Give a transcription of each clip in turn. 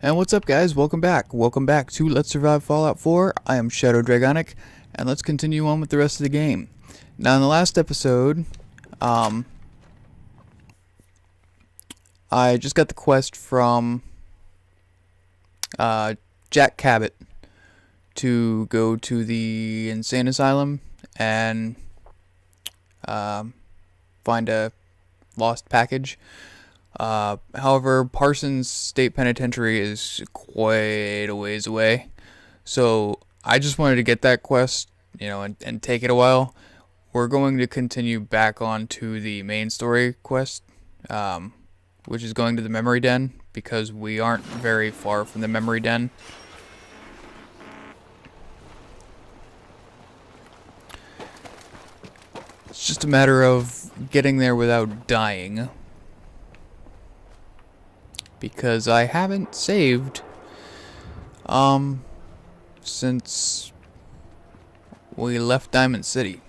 And what's up, guys? Welcome back. Welcome back to Let's Survive Fallout 4. I am ShadowDragonic, and let's continue on with the rest of the game. Now, in the last episode, I just got the quest from Jack Cabot to go to the insane asylum and find a lost package. However, Parsons State Penitentiary is quite a ways away, so I just wanted to get that quest, and take it a while. We're going to continue back on to the main story quest, which is going to the memory den, because we aren't very far from the memory den. It's just a matter of getting there without dying, because I haven't saved since we left Diamond City.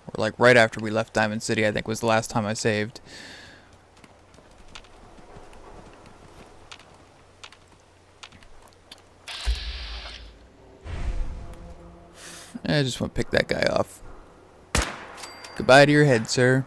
Or like right after we left Diamond City, I think was the last time I saved. I just want to pick that guy off. Goodbye to your head, sir.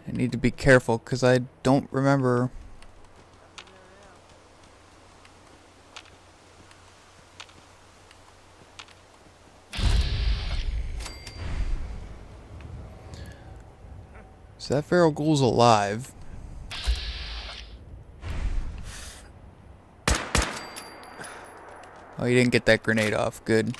I need to be careful because I don't remember. So that feral ghoul's alive. Oh, you didn't get that grenade off. Good.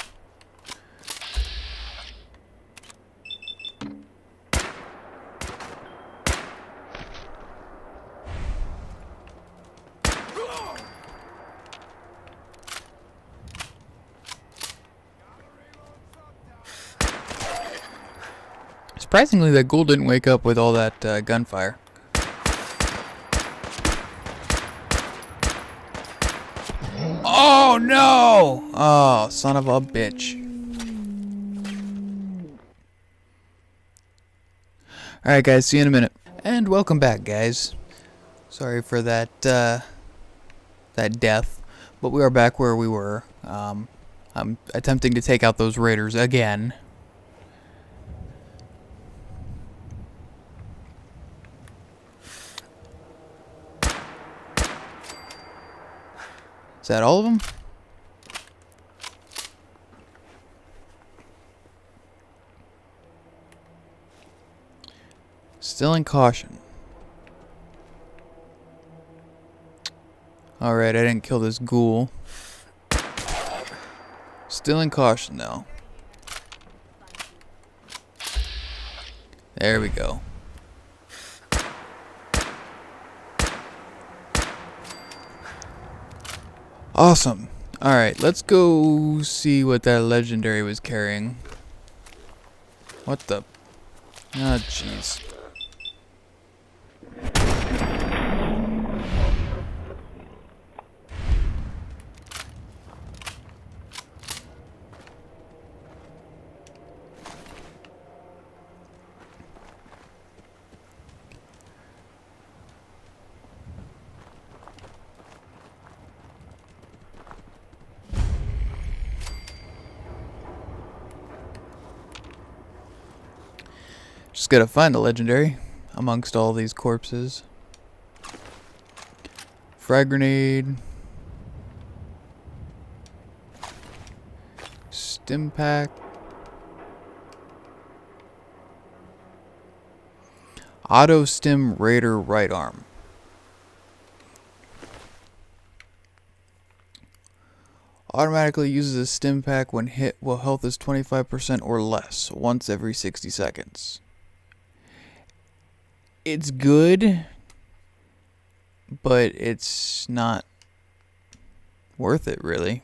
Surprisingly, that ghoul didn't wake up with all that gunfire. Oh no! Oh, son of a bitch. Alright guys, see you in a minute. And welcome back, guys. Sorry for that that death, but we are back where we were. I'm attempting to take out those raiders again. Is that all of them? Still in caution. Alright, I didn't kill this ghoul. Still in caution, though. There we go. Awesome. Alright, let's go see what that legendary was carrying. What the? Ah, jeez. Just gotta find the legendary amongst all these corpses. Frag grenade. Stim pack. Auto stim raider right arm. Automatically uses a stim pack when hit while health is 25% or less once every 60 seconds. It's good. but it's not worth it, really.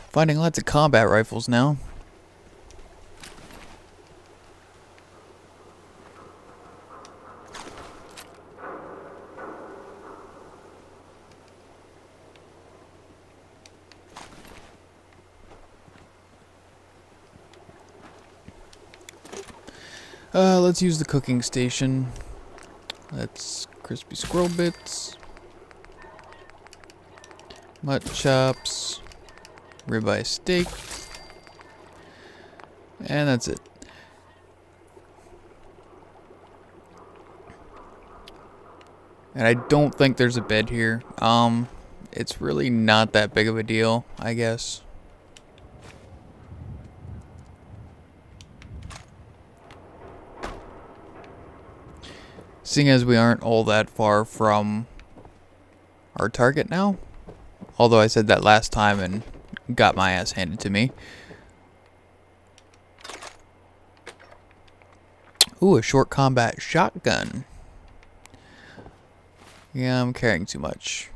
Finding lots of combat rifles now. Let's use the cooking station. That's crispy squirrel bits, mutton chops, ribeye steak, and that's it. And I don't think there's a bed here. It's really not that big of a deal, I guess. Seeing as we aren't all that far from our target now. Although I said that last time and got my ass handed to me. Ooh, a short combat shotgun. Yeah, I'm carrying too much.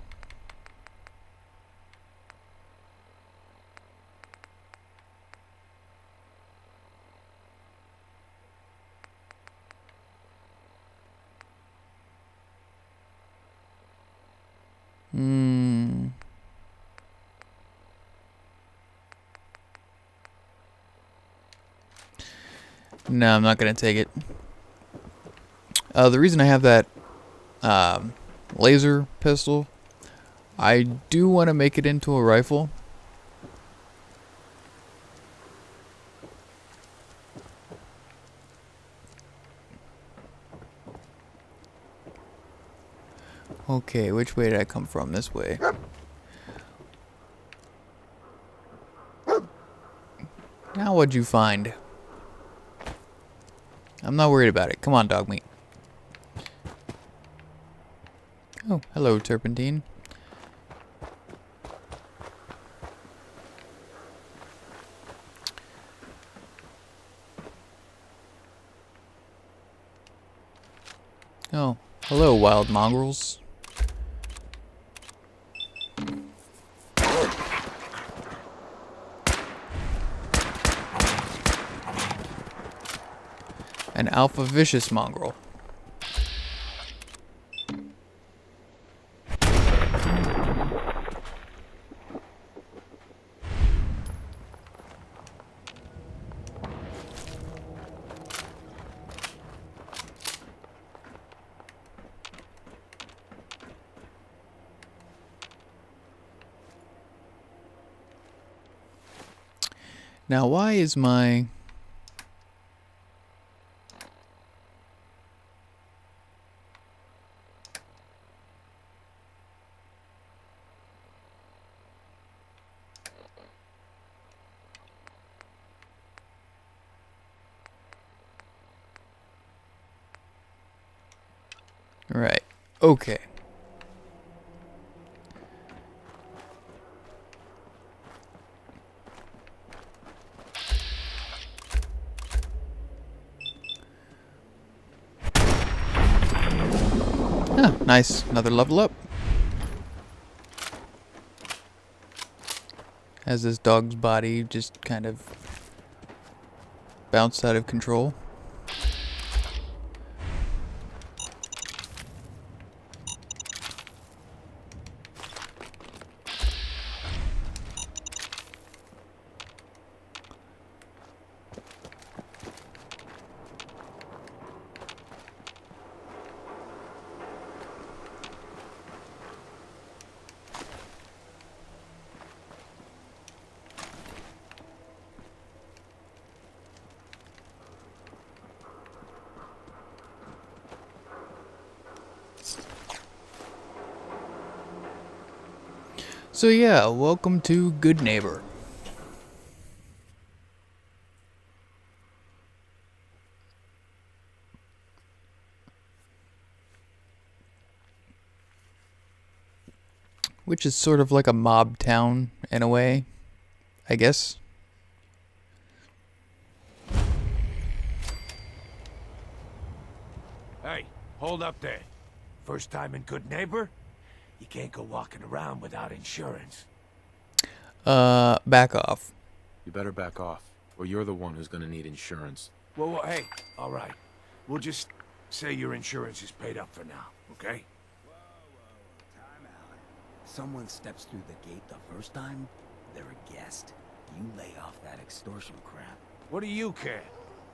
No, I'm not gonna take it. The reason I have that laser pistol, I do want to make it into a rifle. Okay, which way did I come from? This way. Now what'd you find? I'm not worried about it. Come on, dog meat. Oh, hello, Turpentine. Oh, hello, wild mongrels. An alpha vicious mongrel. Now, why is my... Right. Okay. Ah, nice. Another level up. As this dog's body just kind of bounced out of control. So yeah, welcome to Good Neighbor. Which is sort of like a mob town in a way, I guess. Hey, hold up there. First time in Good Neighbor? You can't go walking around without insurance. Back off. You better back off, or you're the one who's gonna need insurance. Well, hey, all right. We'll just say your insurance is paid up for now, okay? Time out. Someone steps through the gate the first time, they're a guest. You lay off that extortion crap. What do you care?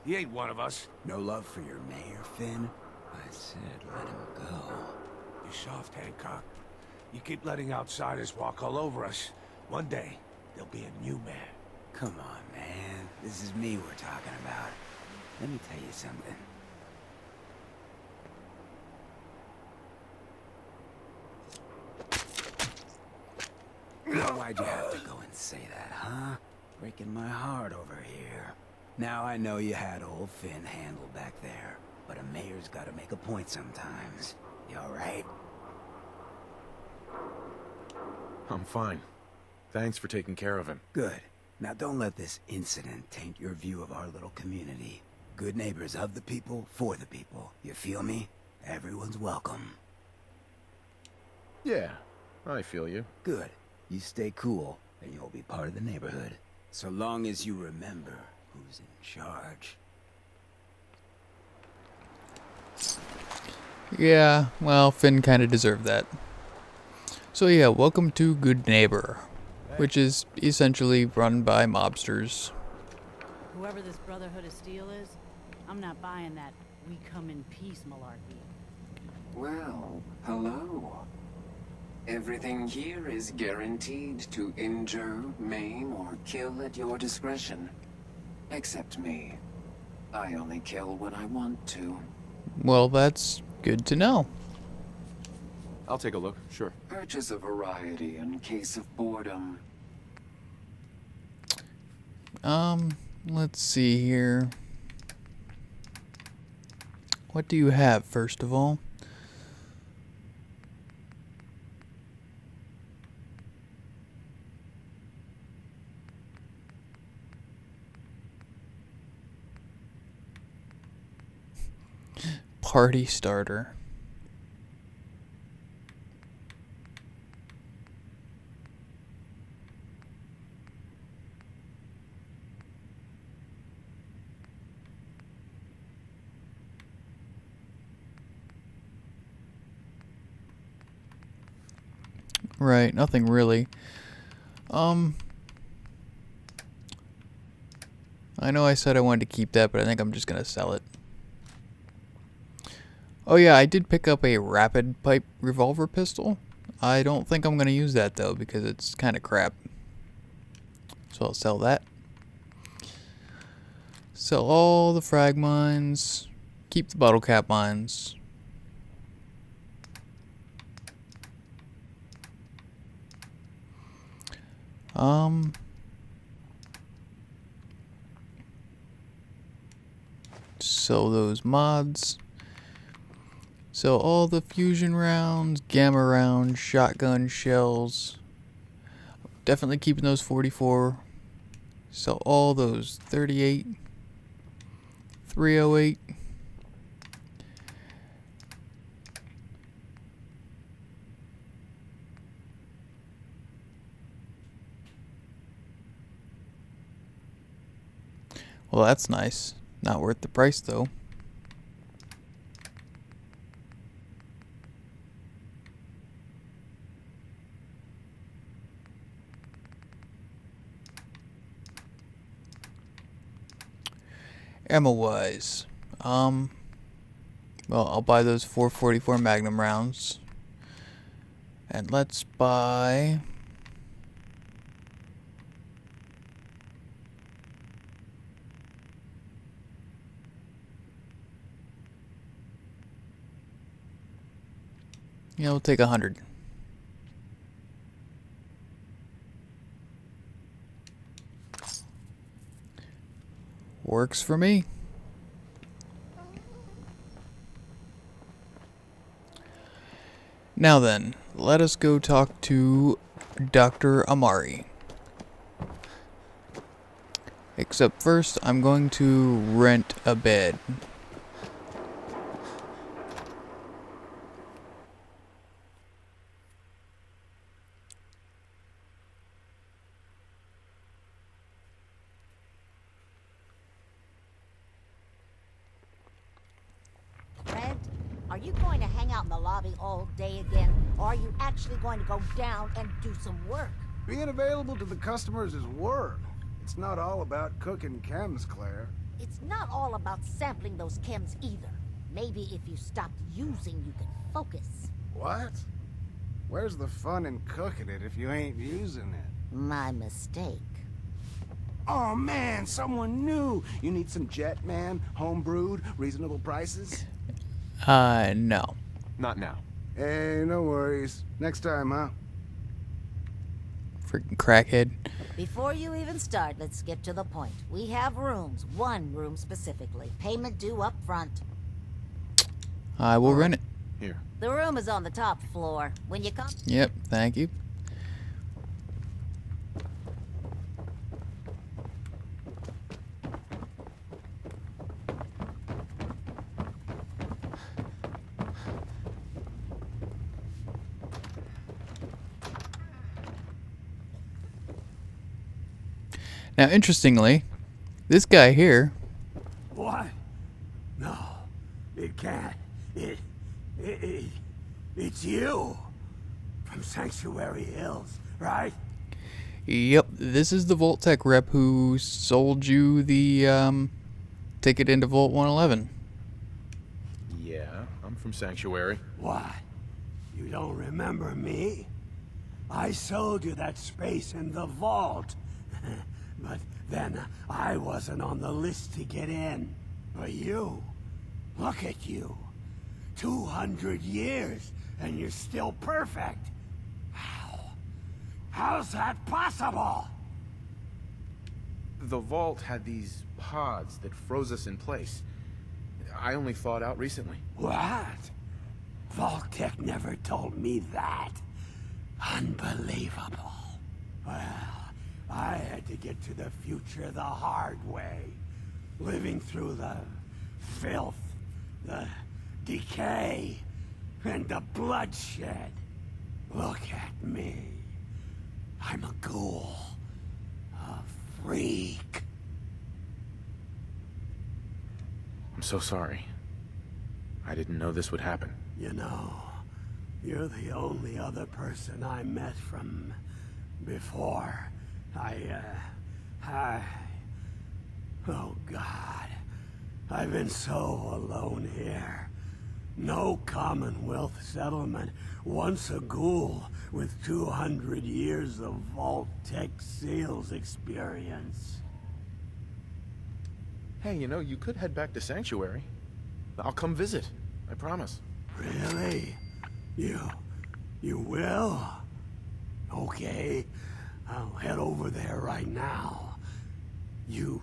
He ain't one of us. No love for your mayor, Finn? I said let him go. You're soft, Hancock. You keep letting outsiders walk all over us. One day, there'll be a new mayor. Come on, man. This is me we're talking about. Let me tell you something. Why'd you have to go and say that, huh? Breaking my heart over here. Now I know you had old Finn handled back there, but a mayor's gotta make a point sometimes. You alright? I'm fine. Thanks for taking care of him. Good. Now don't let this incident taint your view of our little community. Good neighbors of the people, for the people. You feel me? Everyone's welcome. Yeah, I feel you. Good. You stay cool, and you'll be part of the neighborhood. So long as you remember who's in charge. Yeah, well, Finn kind of deserved that. So yeah, welcome to Good Neighbor, which is essentially run by mobsters. Whoever this Brotherhood of Steel is, I'm not buying that we come in peace malarkey. Well, hello. Everything here is guaranteed to injure, maim, or kill at your discretion. Except me. I only kill when I want to. Well, that's good to know. I'll take a look, sure. Purchase a variety in case of boredom. Let's see here. What do you have, first of all? Party starter. Right, nothing really. I know I said I wanted to keep that, but I think I'm just gonna sell it. Oh yeah, I did pick up a rapid pipe revolver pistol. I don't think I'm gonna use that though because it's kind of crap. So I'll sell that. Sell all the frag mines. Keep the bottle cap mines. Sell those mods. Sell all the fusion rounds, gamma rounds, shotgun shells. Definitely keeping those 44. Sell all those 38, 308. Well, that's nice. Not worth the price, though. Ammo-wise, well, I'll buy those 444 Magnum rounds. And let's buy... Yeah, we'll take 100. Works for me. Now then, let us go talk to Dr. Amari. Except first, I'm going to rent a bed. Are you going to hang out in the lobby all day again? Or are you actually going to go down and do some work? Being available to the customers is work. It's not all about cooking chems, Claire. It's not all about sampling those chems either. Maybe if you stopped using, you could focus. What? Where's the fun in cooking it if you ain't using it? My mistake. Oh man, someone new. You need some jet, man? Home-brewed, reasonable prices? No. Not now. Hey, no worries. Next time, huh? Freaking crackhead. Before you even start, let's get to the point. We have rooms, one room specifically. Payment due up front. I will rent it. Here. The room is on the top floor. When you come... Yep, thank you. Now, interestingly, this guy here... What? No, it can't. It's you. From Sanctuary Hills, right? Yep, this is the Vault Tech rep who sold you the ticket into Vault 111. Yeah, I'm from Sanctuary. What? You don't remember me? I sold you that space in the vault. But then I wasn't on the list to get in. But you, look at you. 200 years, and you're still perfect. How? How's that possible? The vault had these pods that froze us in place. I only thawed out recently. What? Vault-Tec never told me that. Unbelievable. Well, I had to get to the future the hard way. Living through the filth, the decay, and the bloodshed. Look at me. I'm a ghoul. A freak. I'm so sorry. I didn't know this would happen. You know, you're the only other person I met from before. Oh God. I've been so alone here. No Commonwealth settlement. Once a ghoul with 200 years of Vault-Tec sales experience. Hey, you know, you could head back to Sanctuary. I'll come visit. I promise. Really? You will? Okay. I'll head over there right now. You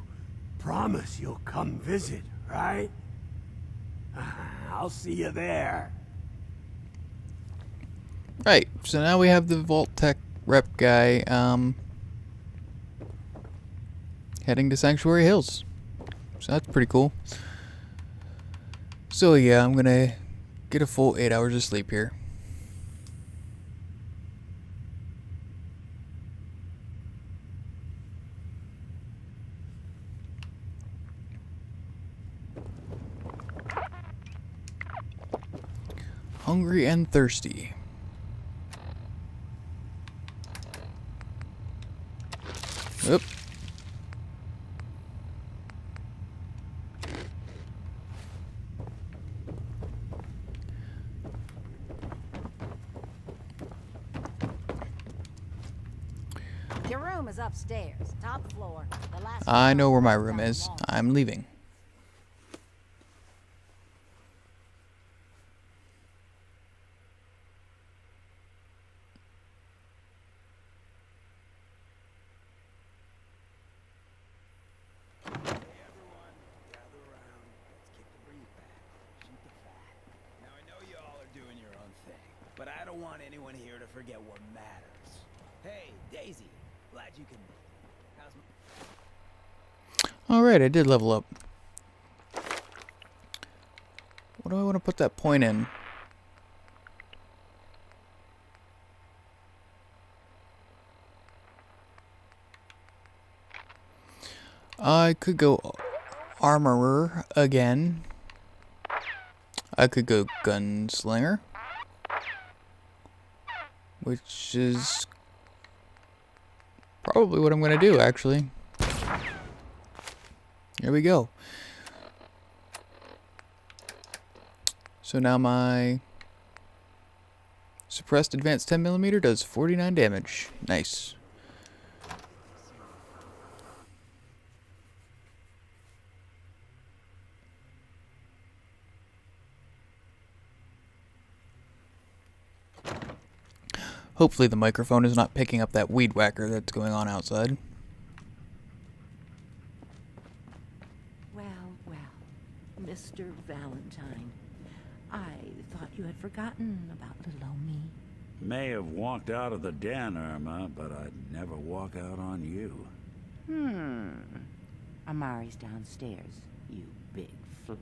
promise you'll come visit, right? I'll see you there. Right, so now we have the Vault Tech rep guy, heading to Sanctuary Hills. So that's pretty cool. So yeah, I'm gonna get a full 8 hours of sleep here. Hungry and thirsty. Oop. Your room is upstairs, top floor. The last I know floor where my down room the is. wall. I'm leaving. Now I know you all are doing your own thing, but I don't want anyone here to forget what matters. Hey, Daisy, glad you can. How's Alright, I did level up. What do I want to put that point in? I could go armorer again. I could go gunslinger, which is probably what I'm going to do, actually. Here we go. So now my suppressed advanced 10mm does 49 damage. Nice. Hopefully the microphone is not picking up that weed whacker that's going on outside. Well, well, Mr. Valentine, I thought you had forgotten about little old me. May have walked out of the den, Irma, but I'd never walk out on you. Amari's downstairs, you big flirt.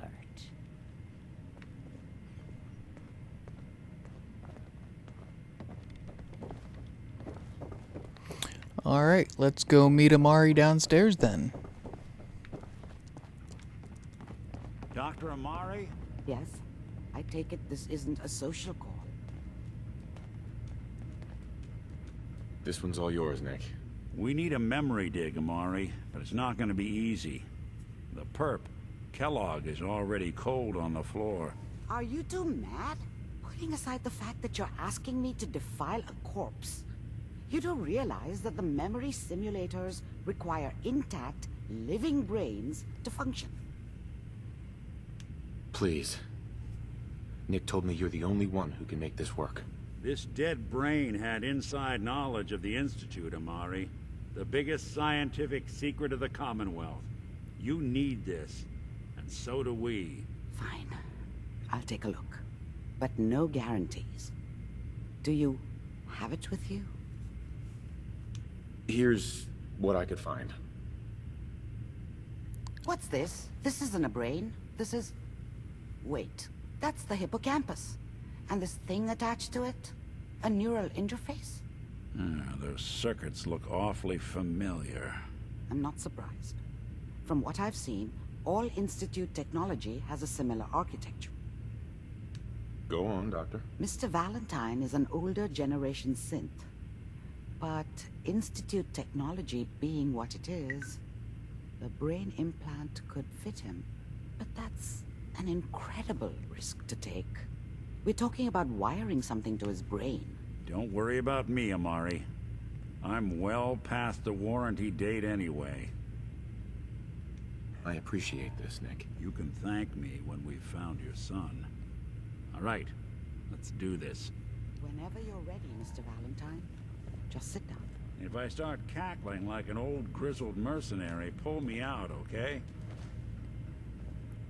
Alright, let's go meet Amari downstairs then. Dr. Amari? Yes? I take it this isn't a social call. This one's all yours, Nick. We need a memory dig, Amari, but it's not going to be easy. The perp, Kellogg, is already cold on the floor. Are you two mad? Putting aside the fact that you're asking me to defile a corpse, you do realize that the memory simulators require intact, living brains to function. Please. Nick told me you're the only one who can make this work. This dead brain had inside knowledge of the Institute, Amari. The biggest scientific secret of the Commonwealth. You need this, and so do we. Fine. I'll take a look. But no guarantees. Do you have it with you? Here's what I could find. What's this? This isn't a brain. This is... Wait. That's the hippocampus. And this thing attached to it? A neural interface? Those circuits look awfully familiar. I'm not surprised. From what I've seen, all Institute technology has a similar architecture. Go on, Doctor. Mr. Valentine is an older generation synth. But Institute technology being what it is, the brain implant could fit him. But that's an incredible risk to take. We're talking about wiring something to his brain. Don't worry about me, Amari. I'm well past the warranty date anyway. I appreciate this, Nick. You can thank me when we've found your son. All right, let's do this. Whenever you're ready, Mr. Valentine, just sit down. If I start cackling like an old grizzled mercenary, pull me out, okay?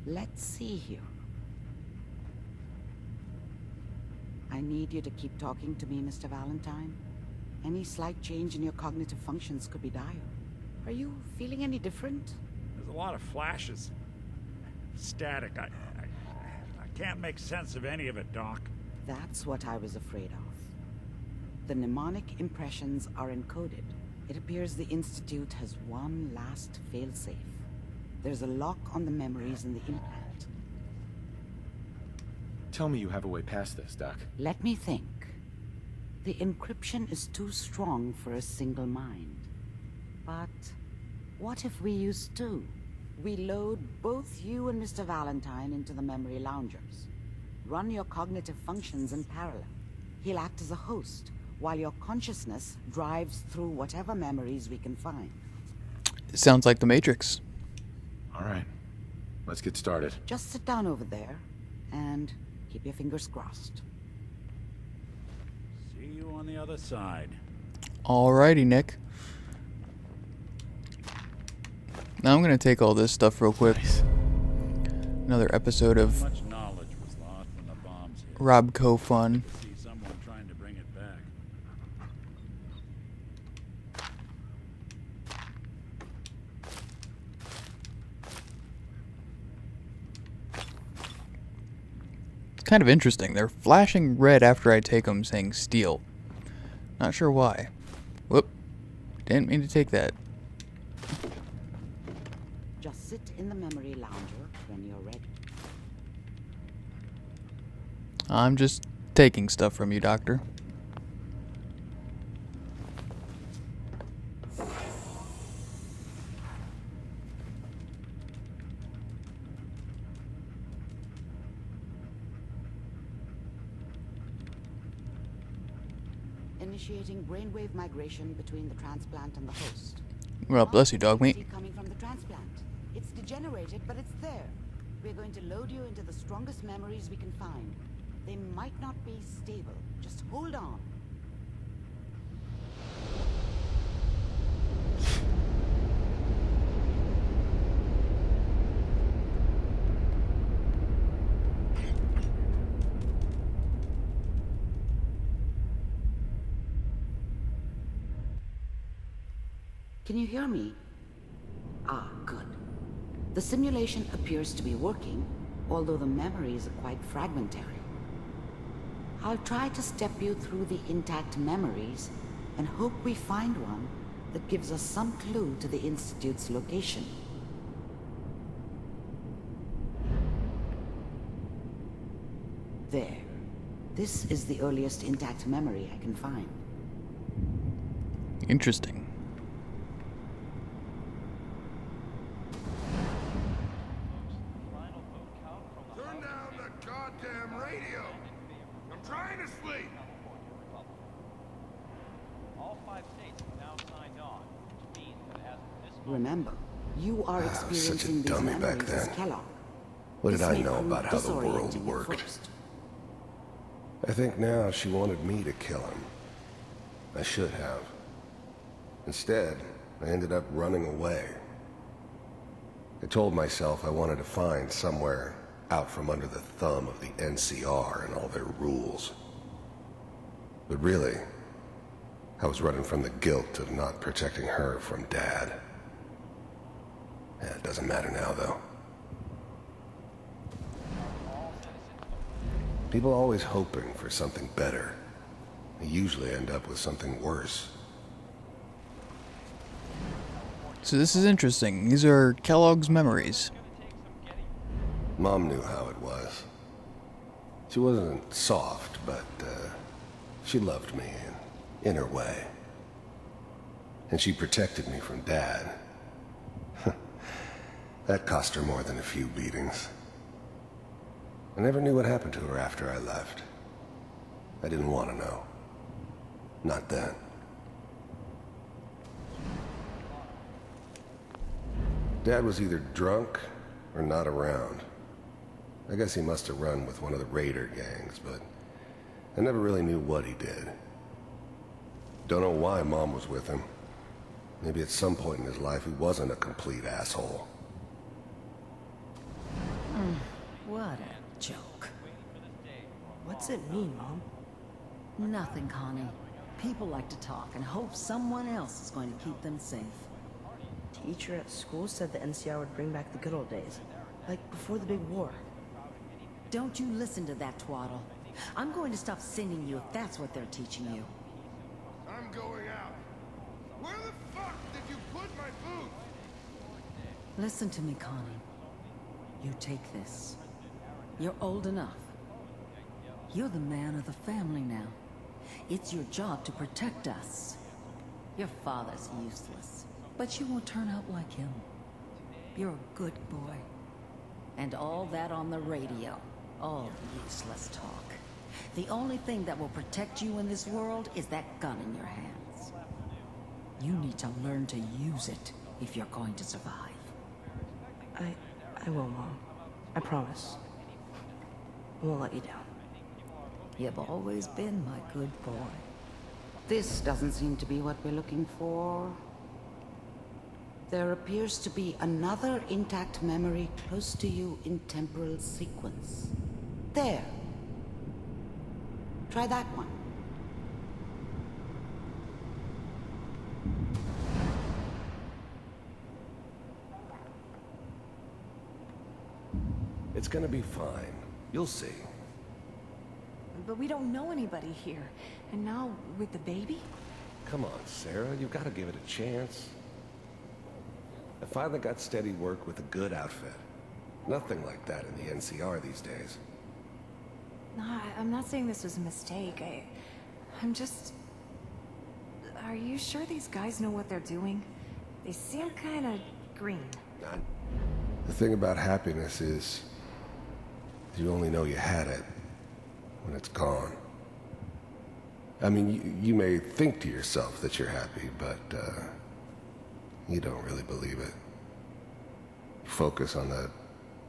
Let's see here. I need you to keep talking to me, Mr. Valentine. Any slight change in your cognitive functions could be dire. Are you feeling any different? There's a lot of flashes. Static. I can't make sense of any of it, Doc. That's what I was afraid of. The mnemonic impressions are encoded. It appears the Institute has one last failsafe. There's a lock on the memories in the implant. Tell me you have a way past this, Doc. Let me think. The encryption is too strong for a single mind. But what if we use two? We load both you and Mr. Valentine into the memory loungers. Run your cognitive functions in parallel. He'll act as a host, while your consciousness drives through whatever memories we can find. It sounds like the Matrix. All right. Let's get started. Just sit down over there, and keep your fingers crossed. See you on the other side. Alrighty, Nick. Now I'm gonna take all this stuff real quick. Nice. Another episode of Much knowledge was lost when the bombs hit. Robco fun. See someone trying to bring it back. It's kind of interesting. They're flashing red after I take them, saying steel. Not sure why. Whoop. Didn't mean to take that. Just sit in the memory lounger when you're ready. I'm just taking stuff from you, Doctor. Initiating brainwave migration between the transplant and the host. Well, bless you, dog meat. Coming from the transplant. It's degenerated, but it's there. We're going to load you into the strongest memories we can find. They might not be stable. Just hold on. Can you hear me? Ah, good. The simulation appears to be working, although the memories are quite fragmentary. I'll try to step you through the intact memories and hope we find one that gives us some clue to the Institute's location. There. This is the earliest intact memory I can find. Interesting. Turn down the goddamn radio. I'm trying to sleep. All 5 states have now signed on, which means that as of this Remember, you are experiencing such a these dummy back memories as then. Kellogg. What did This I may know prove about how the world disorienting at worked? first. I think now she wanted me to kill him. I should have. Instead, I ended up running away. I told myself I wanted to find somewhere out from under the thumb of the NCR and all their rules. But really, I was running from the guilt of not protecting her from Dad. Yeah, it doesn't matter now, though. People are always hoping for something better. They usually end up with something worse. So this is interesting. These are Kellogg's memories. Mom knew how it was. She wasn't soft, but she loved me in her way. And she protected me from Dad. That cost her more than a few beatings. I never knew what happened to her after I left. I didn't want to know. Not then. Dad was either drunk or not around. I guess he must have run with one of the raider gangs, but I never really knew what he did. Don't know why Mom was with him. Maybe at some point in his life he wasn't a complete asshole. What a joke. What's it mean, Mom? Nothing, Connie. People like to talk and hope someone else is going to keep them safe. Teacher at school said the NCR would bring back the good old days. Like before the big war. Don't you listen to that twaddle. I'm going to stop sending you if that's what they're teaching you. I'm going out. Where the fuck did you put my food? Listen to me, Connie. You take this. You're old enough. You're the man of the family now. It's your job to protect us. Your father's useless, but you won't turn out like him. You're a good boy. And all that on the radio, all useless talk. The only thing that will protect you in this world is that gun in your hands. You need to learn to use it if you're going to survive. I will, Mom. I promise. I won't let you down. You've always been my good boy. This doesn't seem to be what we're looking for. There appears to be another intact memory close to you in temporal sequence. There. Try that one. It's gonna be fine. You'll see. But we don't know anybody here. And now, with the baby? Come on, Sarah. You've got to give it a chance. I finally got steady work with a good outfit. Nothing like that in the NCR these days. No, I'm not saying this was a mistake. I'm just... Are you sure these guys know what they're doing? They seem kind of green. The thing about happiness is, you only know you had it when it's gone. I mean, you may think to yourself that you're happy, but you don't really believe it. Focus on the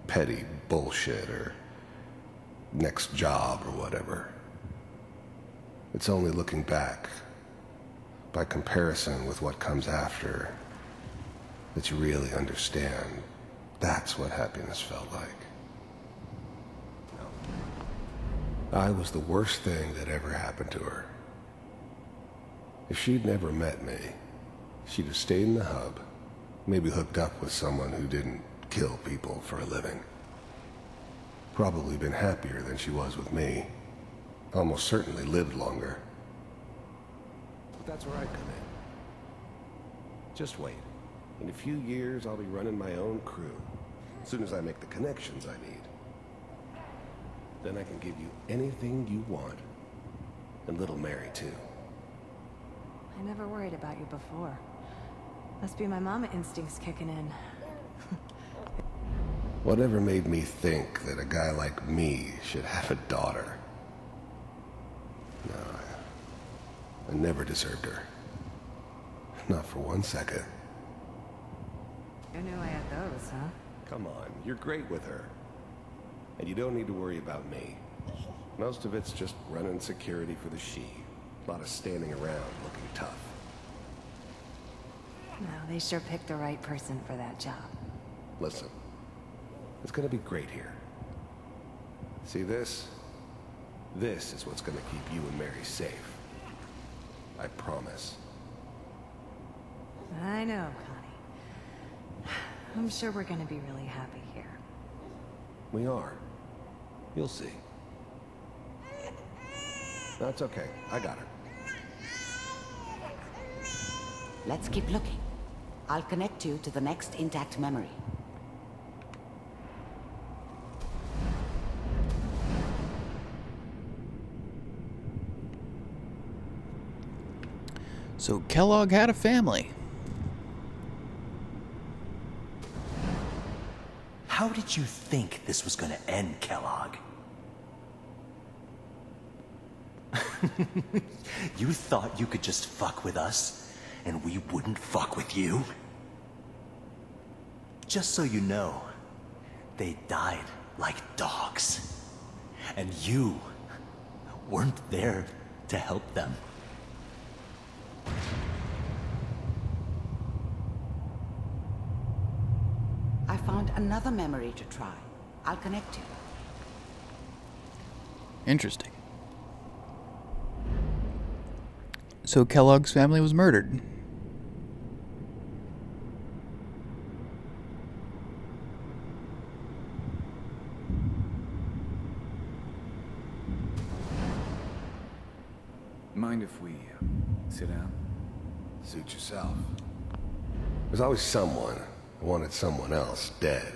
petty bullshit or next job or whatever. It's only looking back, by comparison with what comes after, that you really understand. That's what happiness felt like. I was the worst thing that ever happened to her. If she'd never met me, she'd have stayed in the hub, maybe hooked up with someone who didn't kill people for a living. Probably been happier than she was with me. Almost certainly lived longer. But that's where I come in. Just wait. In a few years, I'll be running my own crew. As soon as I make the connections I need. Then I can give you anything you want. And little Mary, too. I never worried about you before. Must be my mama instincts kicking in. Whatever made me think that a guy like me should have a daughter? No, I never deserved her. Not for 1 second. You knew I had those, huh? Come on, you're great with her. And you don't need to worry about me. Most of it's just running security for the she. A lot of standing around looking tough. No, they sure picked the right person for that job. Listen, it's gonna be great here. See this? This is what's gonna keep you and Mary safe. I promise. I know, Connie. I'm sure we're gonna be really happy here. We are. You'll see. That's okay. I got her. Let's keep looking. I'll connect you to the next intact memory. So Kellogg had a family. How did you think this was gonna end, Kellogg? You thought you could just fuck with us, and we wouldn't fuck with you? Just so you know, they died like dogs. And you weren't there to help them. I found another memory to try. I'll connect you. Interesting. So Kellogg's family was murdered. Mind if we sit down? Suit yourself. There's always someone who wanted someone else dead.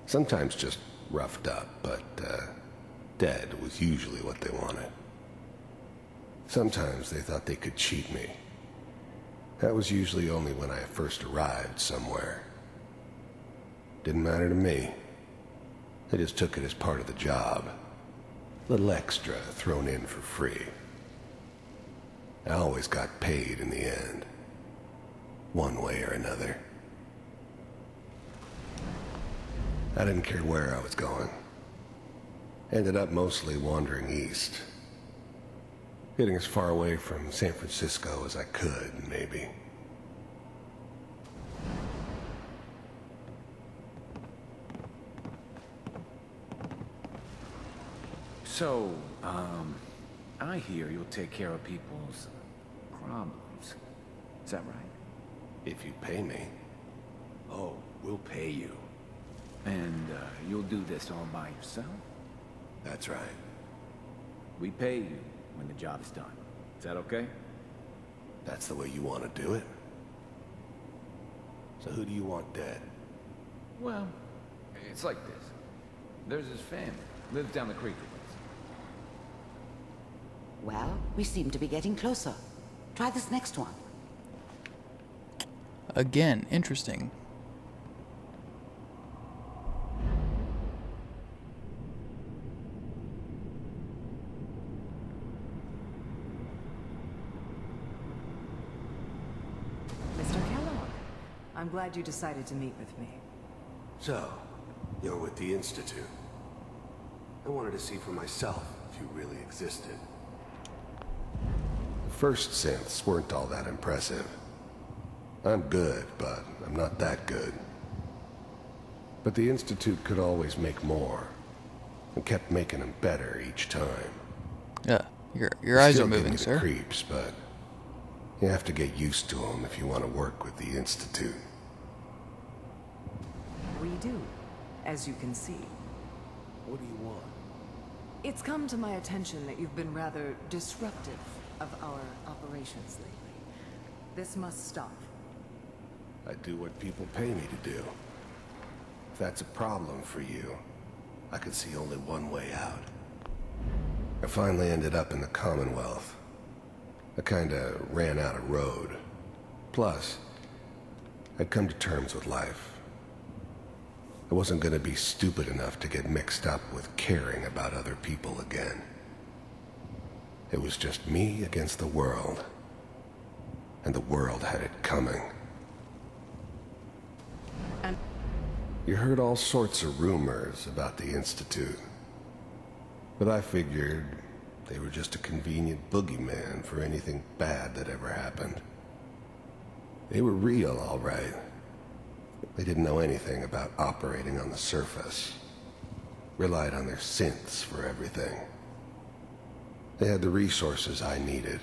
Sometimes just roughed up, but dead was usually what they wanted. Sometimes they thought they could cheat me. That was usually only when I first arrived somewhere. Didn't matter to me. They just took it as part of the job. Little extra thrown in for free. I always got paid in the end. One way or another. I didn't care where I was going. Ended up mostly wandering east. Getting as far away from San Francisco as I could, maybe. So, I hear you'll take care of people's problems. Is that right? If you pay me. Oh, we'll pay you. And, you'll do this all by yourself? That's right. We pay you when the job is done. Is that okay? That's the way you want to do it? So who do you want dead? Well, it's like this. There's his family. Lives down the creek a ways. Well, we seem to be getting closer. Try this next one. Again, interesting. Mr. Kellogg, I'm glad you decided to meet with me. So, you're with the Institute. I wanted to see for myself if you really existed. The first synths weren't all that impressive. I'm good, but I'm not that good. But the Institute could always make more, and kept making them better each time. Yeah, your eyes are moving, Still give me sir. the creeps, but you have to get used to them if you want to work with the Institute. We do, as you can see. What do you want? It's come to my attention that you've been rather disruptive of our operations lately. This must stop. I do what people pay me to do. If that's a problem for you, I could see only one way out. I finally ended up in the Commonwealth. I kinda ran out of road. Plus, I'd come to terms with life. I wasn't gonna be stupid enough to get mixed up with caring about other people again. It was just me against the world. And the world had it coming. You heard all sorts of rumors about the Institute. But I figured they were just a convenient boogeyman for anything bad that ever happened. They were real, all right. They didn't know anything about operating on the surface. Relied on their synths for everything. They had the resources I needed,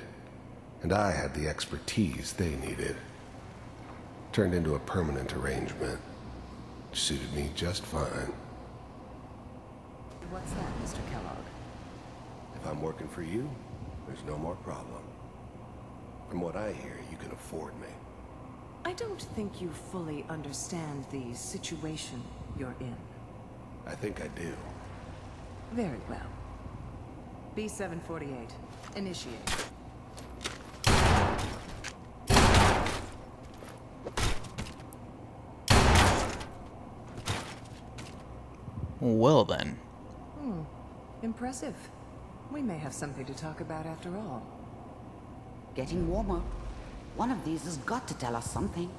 and I had the expertise they needed. Turned into a permanent arrangement. Suited me just fine. What's that, Mr. Kellogg? If I'm working for you, there's no more problem. From what I hear, you can afford me. I don't think you fully understand the situation you're in. I think I do. Very well. B-748, initiate. Well then. Impressive. We may have something to talk about after all. Getting warmer. One of these has got to tell us something.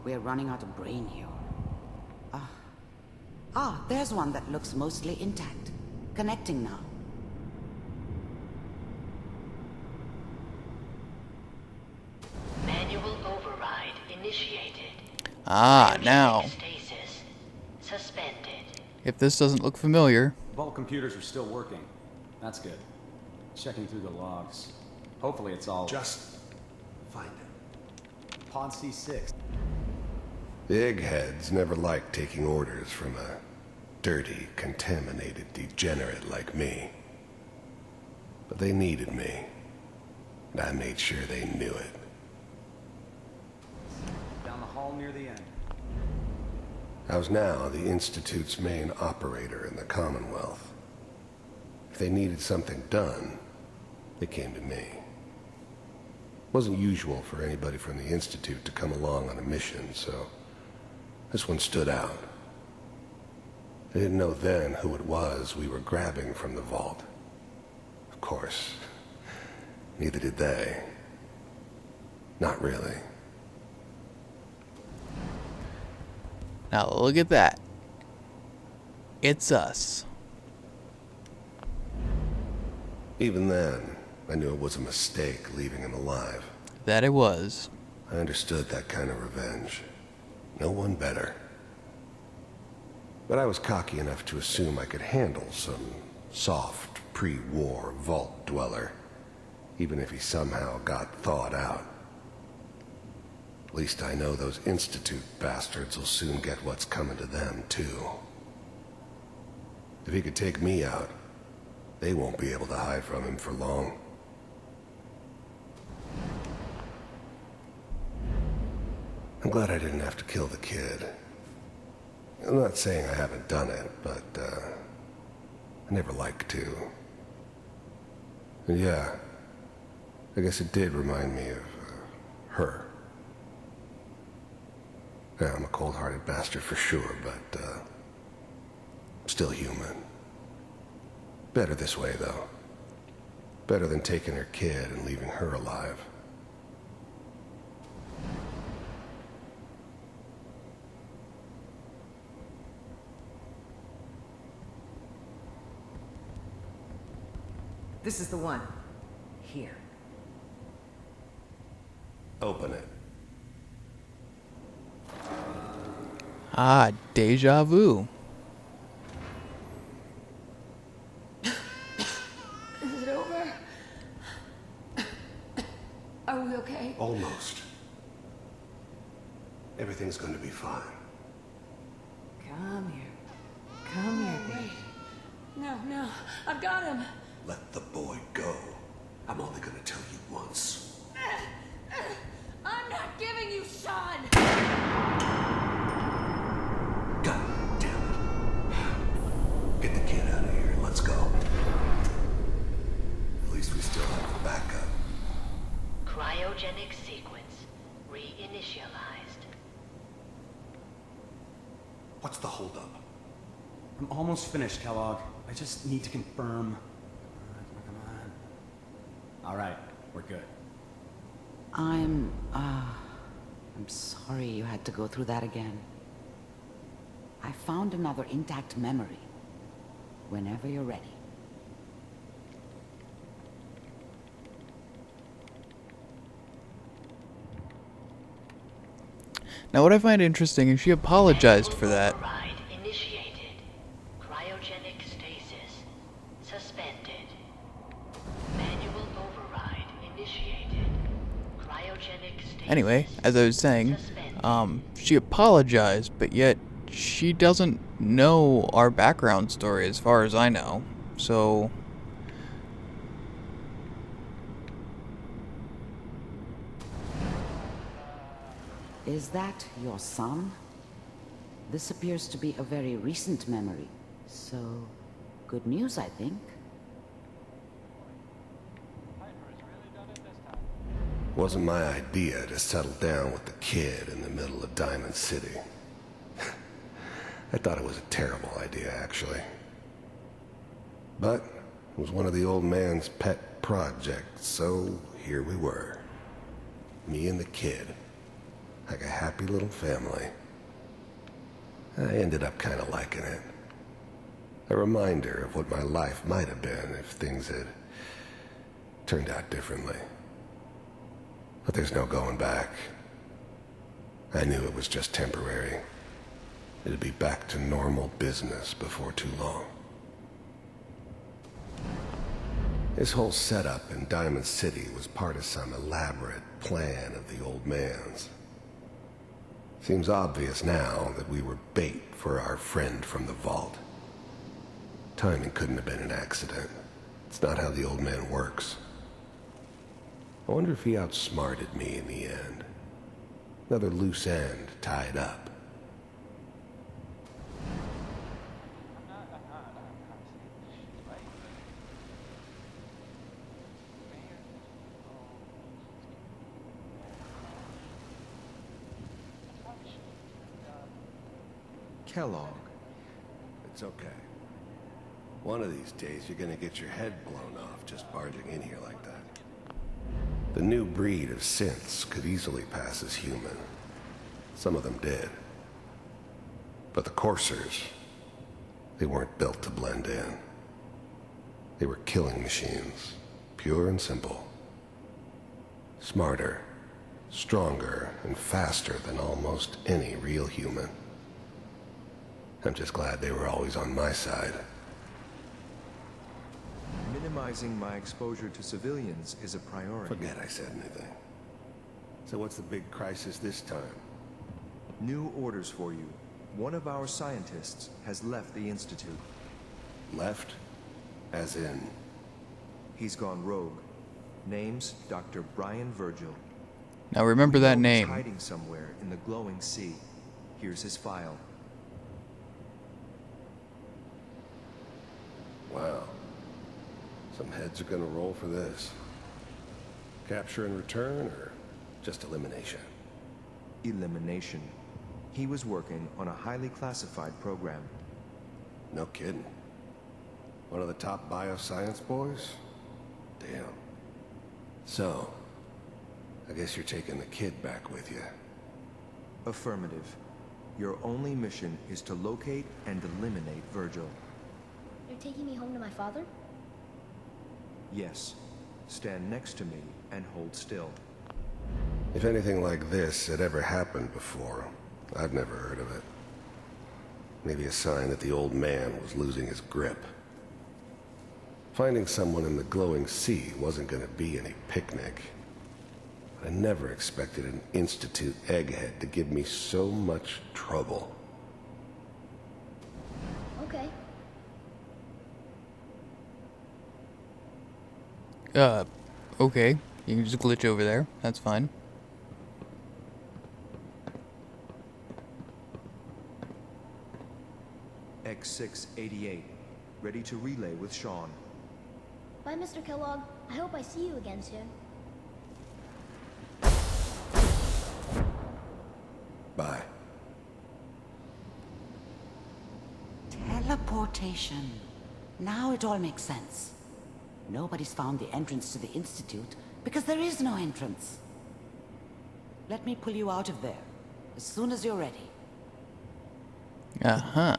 We're running out of brain here. There's one that looks mostly intact. Connecting now. Manual override initiated. Now. Stasis suspended. If this doesn't look familiar. Vault computers are still working. That's good. Checking through the logs. Hopefully it's all... Just find it. Pod C6. The eggheads never liked taking orders from a dirty, contaminated degenerate like me. But they needed me, and I made sure they knew it. Down the hall near the end. I was now the Institute's main operator in the Commonwealth. If they needed something done, they came to me. It wasn't usual for anybody from the Institute to come along on a mission, so this one stood out. I didn't know then who it was we were grabbing from the vault. Of course, neither did they. Not really. Now look at that. It's us. Even then, I knew it was a mistake leaving him alive. That it was. I understood that kind of revenge. No one better. But I was cocky enough to assume I could handle some soft, pre-war vault dweller, even if he somehow got thawed out. At least I know those Institute bastards will soon get what's coming to them, too. If he could take me out, they won't be able to hide from him for long. I'm glad I didn't have to kill the kid. I'm not saying I haven't done it, but I never like to. Yeah, I guess it did remind me of her. Yeah, I'm a cold-hearted bastard for sure, but still human. Better this way, though. Better than taking her kid and leaving her alive. This is the one. Here. Open it. Ah, deja vu. Is it over? Are we okay? Almost. Everything's going to be fine. Come here. Come here, baby. No, I've got him. Let the boy go. I'm only going to tell you once. I'm not giving you Sean. God damn it. Get the kid out of here and let's go. At least we still have the backup. Cryogenic sequence reinitialized. What's the holdup? I'm almost finished, Kellogg. I just need to confirm. Come on. All right, we're good. I'm sorry you had to go through that again. I found another intact memory. Whenever you're ready. Now what I find interesting is she apologized for that. Override initiated. Cryogenic stasis suspended. Manual override initiated. Cryogenic stasis. Anyway, as I was saying, she apologized, but yet she doesn't know our background story as far as I know. So Is that your son? This appears to be a very recent memory. So, good news, I think. Wasn't my idea to settle down with the kid in the middle of Diamond City. I thought it was a terrible idea, actually. But it was one of the old man's pet projects, so here we were. Me and the kid. Like a happy little family. I ended up kind of liking it. A reminder of what my life might have been if things had turned out differently. But there's no going back. I knew it was just temporary. It'd be back to normal business before too long. This whole setup in Diamond City was part of some elaborate plan of the old man's. Seems obvious now that we were bait for our friend from the vault. Timing couldn't have been an accident. It's not how the old man works. I wonder if he outsmarted me in the end. Another loose end tied up. Kellogg. It's okay. One of these days you're gonna get your head blown off just barging in here like that. The new breed of synths could easily pass as human. Some of them did. But the coursers, they weren't built to blend in. They were killing machines, pure and simple. Smarter, stronger, and faster than almost any real human. I'm just glad they were always on my side. Minimizing my exposure to civilians is a priority. Forget I said anything. So what's the big crisis this time? New orders for you. One of our scientists has left the Institute. Left? As in? He's gone rogue. Name's Dr. Brian Virgil. now remember that He's name. hiding somewhere in the glowing sea. Here's his file. Wow. Some heads are gonna roll for this. Capture and return, or just elimination? Elimination. He was working on a highly classified program. No kidding. One of the top bioscience boys? Damn. So, I guess you're taking the kid back with you. Affirmative. Your only mission is to locate and eliminate Virgil. You're taking me home to my father? Yes. Stand next to me and hold still. If anything like this had ever happened before, I've never heard of it. Maybe a sign that the old man was losing his grip. Finding someone in the glowing sea wasn't gonna be any picnic. I never expected an Institute egghead to give me so much trouble. Okay. Okay. You can just glitch over there. That's fine. X688. Ready to relay with Sean. Bye, Mr. Kellogg. I hope I see you again soon. Bye. Teleportation. Now it all makes sense. Nobody's found the entrance to the Institute because there is no entrance. Let me pull you out of there as soon as you're ready. Uh-huh.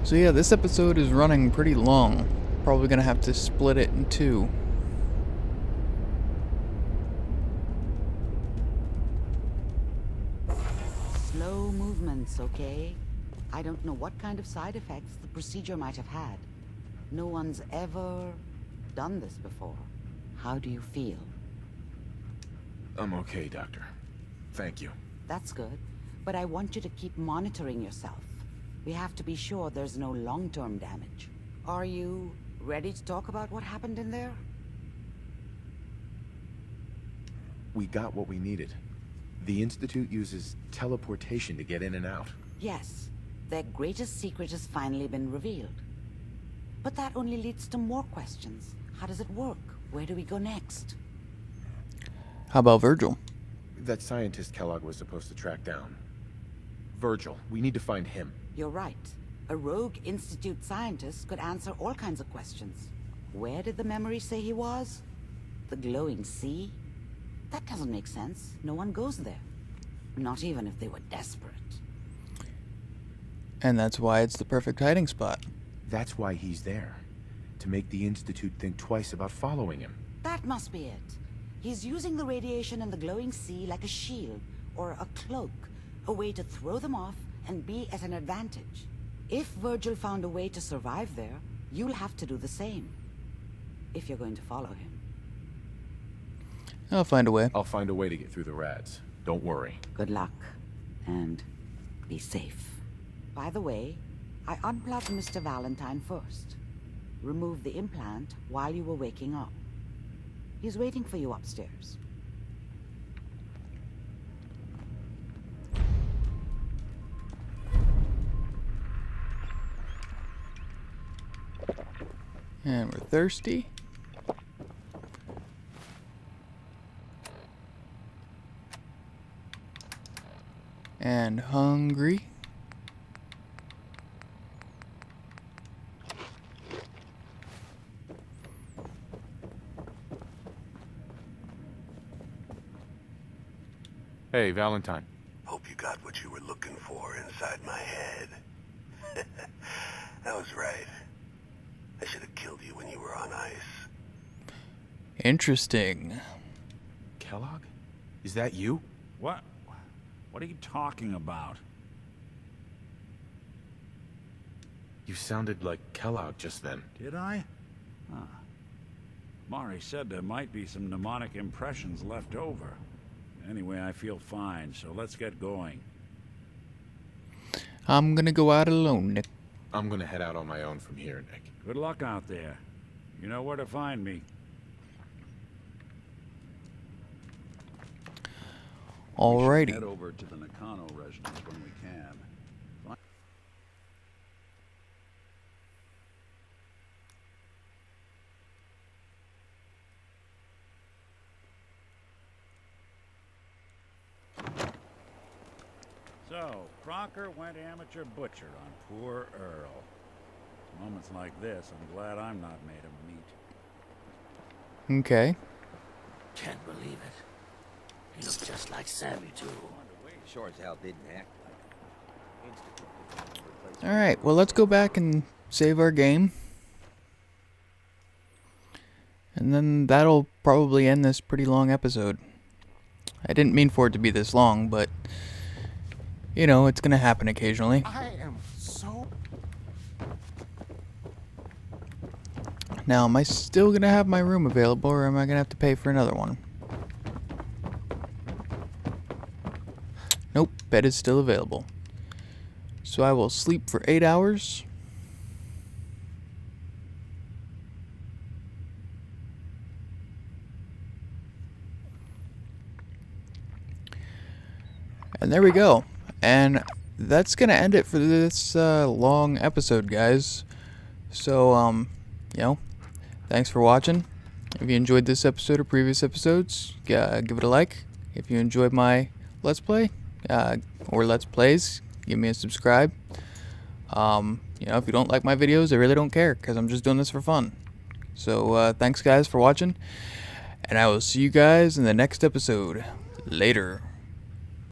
So yeah, this episode is running pretty long. Probably gonna have to split it in two. Slow movements, okay? I don't know what kind of side effects the procedure might have had. No one's ever done this before. How do you feel? I'm okay, Doctor. Thank you. That's good, but I want you to keep monitoring yourself. We have to be sure there's no long-term damage. Are you ready to talk about what happened in there? We got what we needed. The Institute uses teleportation to get in and out. Yes, their greatest secret has finally been revealed. But that only leads to more questions. How does it work? Where do we go next? How about Virgil? That scientist Kellogg was supposed to track down. Virgil, we need to find him. You're right. A rogue Institute scientist could answer all kinds of questions. Where did the memory say he was? The glowing sea? That doesn't make sense. No one goes there. Not even if they were desperate. And that's why it's the perfect hiding spot. That's why he's there. To make the Institute think twice about following him. That must be it. He's using the radiation in the glowing sea like a shield, or a cloak. A way to throw them off and be at an advantage. If Virgil found a way to survive there, you'll have to do the same. If you're going to follow him. I'll find a way. I'll find a way to get through the rads. Don't worry. Good luck. And be safe. By the way, I unplugged Mr. Valentine first. Removed the implant while you were waking up. He's waiting for you upstairs. And we're thirsty. And hungry. Hey, Valentine. Hope you got what you were looking for inside my head. That was right. I should have killed you when you were on ice. Interesting. Kellogg? Is that you? What? What are you talking about? You sounded like Kellogg just then. Did I? Huh. Mari said there might be some mnemonic impressions left over. Anyway, I feel fine, so let's get going. I'm gonna go out alone, Nick. I'm gonna head out on my own from here, Nick. Good luck out there. You know where to find me. Alrighty. Head over to the Nakano residence when we can. So, Crocker went amateur butcher on poor Earl. Moments like this, I'm glad I'm not made of meat. Okay. Can't believe it. He looked just like Sammy, too. Sure as hell didn't act like Alright, well, let's go back and save our game. And then that'll probably end this pretty long episode. I didn't mean for it to be this long, but you know, it's gonna happen occasionally. I am so... Now, am I still gonna have my room available, or am I gonna have to pay for another one? Nope, bed is still available. So I will sleep for 8 hours. And there we go. And that's gonna end it for this long episode, guys. So, you know, thanks for watching. If you enjoyed this episode or previous episodes, give it a like. If you enjoyed my Let's Play, or Let's Plays, give me a subscribe. You know, if you don't like my videos, I really don't care, because I'm just doing this for fun. So, thanks guys for watching, and I will see you guys in the next episode. Later.